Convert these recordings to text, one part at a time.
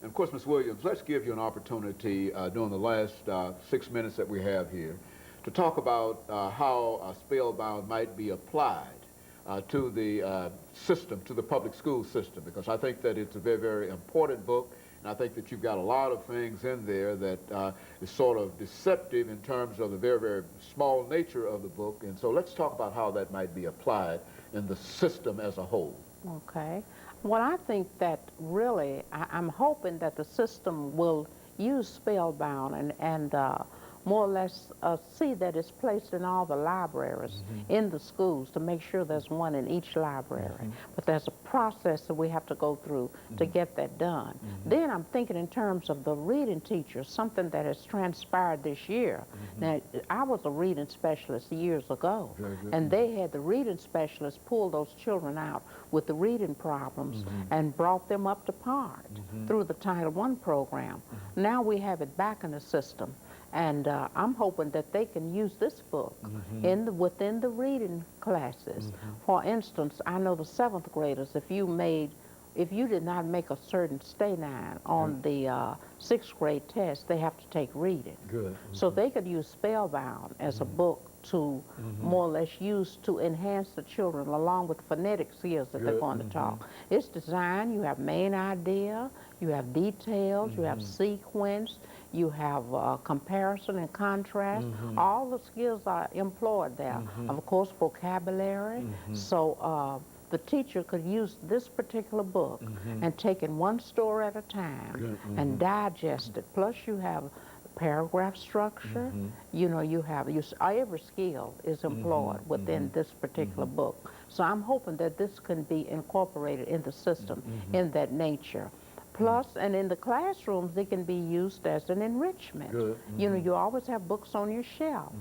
And of course, Ms. Williams, let's give you an opportunity during the last 6 minutes that we have here to talk about how Spellbound might be applied to the system, to the public school system, because I think that it's a very, very important book, and I think that you've got a lot of things in there that is sort of deceptive in terms of the very, very small nature of the book, and so let's talk about how that might be applied in the system as a whole. Okay. Well, I think that really, I'm hoping that the system will use Spellbound and more or less see that it's placed in all the libraries in the schools to make sure there's one in each library. But there's a process that we have to go through to get that done. Then I'm thinking in terms of the reading teachers, something that has transpired this year. Now, I was a reading specialist years ago, and they had the reading specialists pull those children out with the reading problems and brought them up to par through the Title I program. Now we have it back in the system. And I'm hoping that they can use this book within the reading classes. For instance, I know the 7th graders, if you did not make a certain stay-nine on the 6th grade test, they have to take reading. Good. So they could use Spellbound as a book to more or less use to enhance the children along with the phonetic skills that they're going to talk. It's designed, you have main idea, you have details, you have sequence, you have comparison and contrast. All the skills are employed there. Of course, vocabulary. So the teacher could use this particular book and take it one story at a time and digest it. Plus you have paragraph structure. You know, you have every skill is employed within this particular book. So I'm hoping that this can be incorporated in the system in that nature. Plus, and in the classrooms, they can be used as an enrichment. You know, you always have books on your shelf.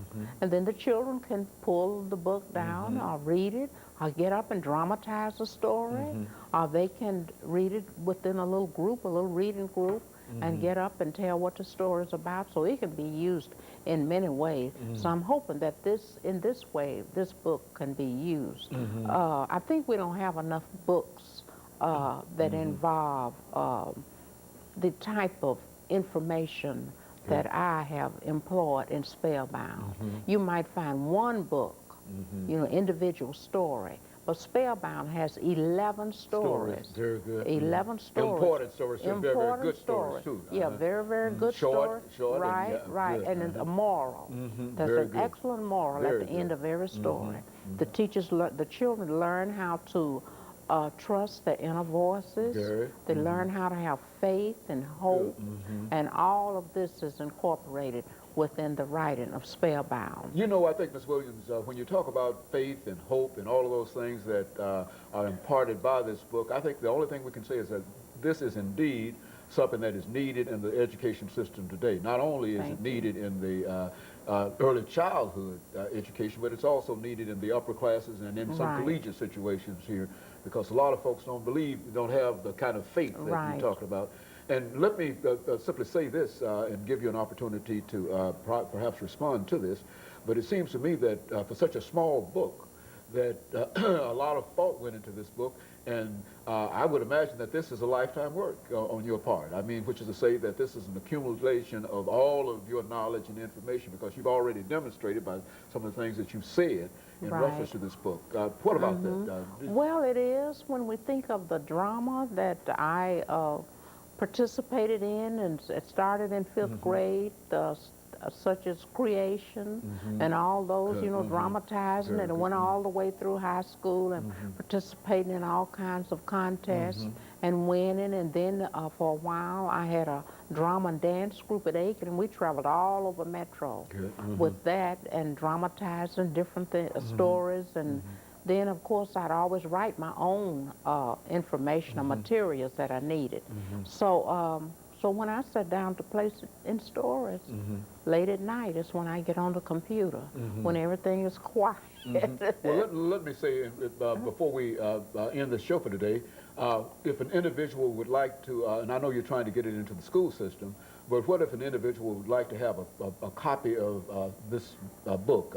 And then the children can pull the book down or read it, or get up and dramatize a story, or they can read it within a little group, a little reading group, and get up and tell what the story is about. So it can be used in many ways. So I'm hoping that in this way, this book can be used. I think we don't have enough books that involve the type of information that I have employed in Spellbound. You might find one book, you know, individual story, but Spellbound has 11 stories. Very good. 11 stories. Important stories, so very, very good stories too. Yeah, very, very good stories. Short, right, and, right, and a moral. There's very an good. excellent moral Very at the good. end of every story. The the children learn how to trust their inner voices. They learn how to have faith and hope, and all of this is incorporated within the writing of Spellbound. You know, I think, Ms. Williams, when you talk about faith and hope and all of those things that are imparted by this book, I think the only thing we can say is that this is indeed something that is needed in the education system today. Not only is it needed in the early childhood education, but it's also needed in the upper classes and in some collegiate situations here, because a lot of folks don't have the kind of faith that you're talking about. And let me simply say this and give you an opportunity to perhaps respond to this. But it seems to me that for such a small book, that a lot of thought went into this book, and I would imagine that this is a lifetime work on your part. I mean, which is to say that this is an accumulation of all of your knowledge and information, because you've already demonstrated by some of the things that you've said in reference to this book. What about that? Well, it is. When we think of the drama that I participated in, and it started in 5th grade, such as Creation and all those, you know, dramatizing, and it went all the way through high school and participating in all kinds of contests and winning. And then for a while I had a drama and dance group at Aiken, and we traveled all over Metro with that and dramatizing different stories. And then, of course, I'd always write my own information or materials that I needed. So when I sat down to place it in stories, late at night is when I get on the computer, when everything is quiet. Well, let me say, before we end the show for today, if an individual would like to, and I know you're trying to get it into the school system, But what if an individual would like to have a copy of this book?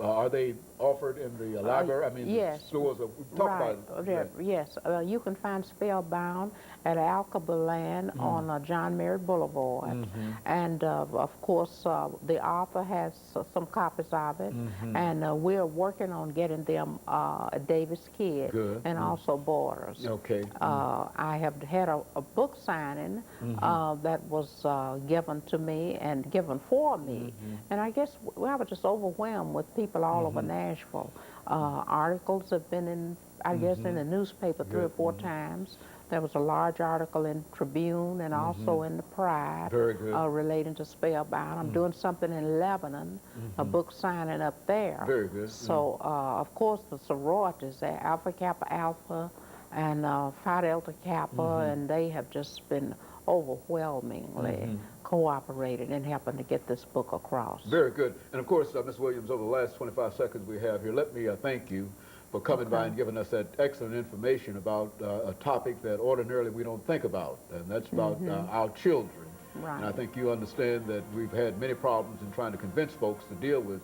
Are they offered in the library? I mean, yes. stores? Talk Right. about it. Yes. You can find Spellbound at Alkebulan on John Merritt Boulevard. And of course, the author has some copies of it. And we're working on getting them at Davis Kid Good. and also Borders. Okay. I have had a book signing that was given to me and given for me. And I guess I was just overwhelmed with people all over Nashville. Articles have been in, I guess, in the newspaper 3 or 4 times. There was a large article in Tribune and also in the Pride. Very good. Relating to Spellbound. I'm doing something in Lebanon, a book signing up there. Very good. So, of course, the sororities there, Alpha Kappa Alpha and Phi Delta Kappa, and they have just been overwhelmingly cooperated in helping to get this book across. Very good. And of course, Ms. Williams, over the last 25 seconds we have here, let me thank you for coming by and giving us that excellent information about a topic that ordinarily we don't think about, and that's about our children. Right. And I think you understand that we've had many problems in trying to convince folks to deal with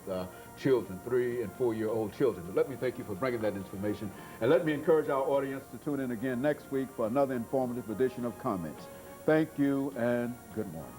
children, 3- and 4-year-old children. But let me thank you for bringing that information, and let me encourage our audience to tune in again next week for another informative edition of Comments. Thank you, and good morning.